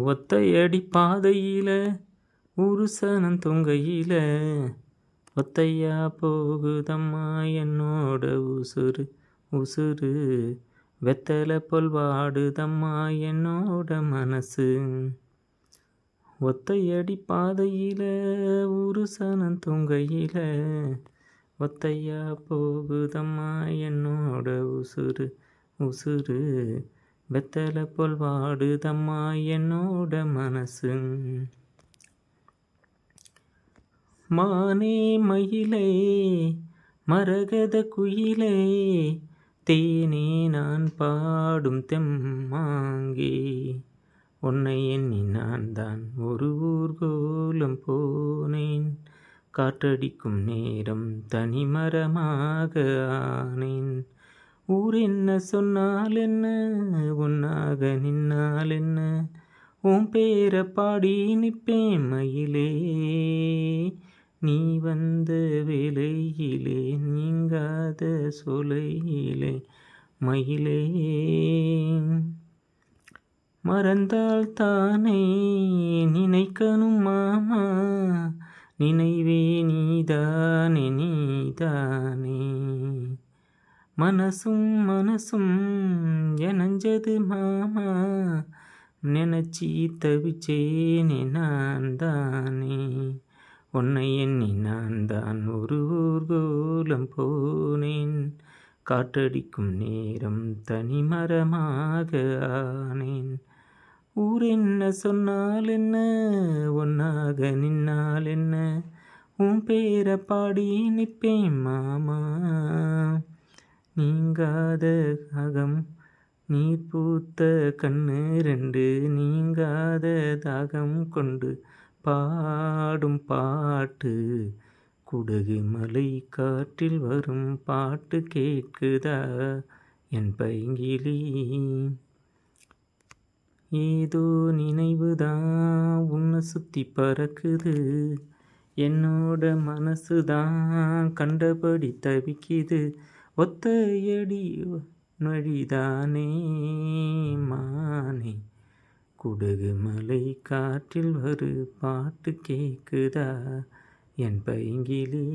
ஒத்தையடி பாதையில ஒரு சனம் தொங்கையில ஒத்தையா போகுதம்மா என்னோட உசுறு உசுறு வெத்தலை போல் வாடுதம்மா என்னோட மனசு. ஒத்தையடி பாதையில ஒரு சனம் தொங்கையில ஒத்தையா போகுதம்மா என்னோட உசுறு உசுறு வெத்தலை போல் வாடுதம்மா என்னோட மனசு. மானே மயிலே மரகத குயிலே தேனே நான் பாடும் தெம்மாங்கே உன்னை எண்ணி நான் தான் ஒரு ஊர்கோலம் போனேன் காற்றடிக்கும் நேரம் தனிமரமாக ஆனேன். ஊர் என்ன சொன்னால் என்ன உன்னாக நின்னால் என்ன உன் பேரை பாடி நிற்பேன் மயிலே நீ வந்த வேளையிலே நீங்காத சொலையிலே மயிலே. மறந்தால் தானே நினைக்கணும் மாமா நினைவே நீதானே நீதானே மனசும் மனசும் எனஞ்சது மாமா நினச்சி தவிச்சேனே நான் தானே உன்னை எண்ணி நான் தான் ஒரு ஊர்கோலம் போனேன் காற்றடிக்கும் நேரம் தனிமரமாக ஆனேன். ஊர் என்ன சொன்னால் என்ன ஒன்னாக நின்னால் என்ன உன் பேரை பாடி நிற்பேன் மாமா நீங்காத அகம் நீர் பூத்த கண்ணு ரெண்டு நீங்காத தாகம் கொண்டு பாடும் பாட்டு குடகு மலை காற்றில் வரும் பாட்டு கேட்குதா என் பைங்கிலி. ஏதோ நினைவுதான் உன்னை சுற்றி பறக்குது என்னோட மனசுதான் கண்டபடி தவிக்குது ஒத்தையடி வழிதானே மானே குடகு மலை காற்றில் வரு பாட்டு கேட்குதா என் பைங்கிலி.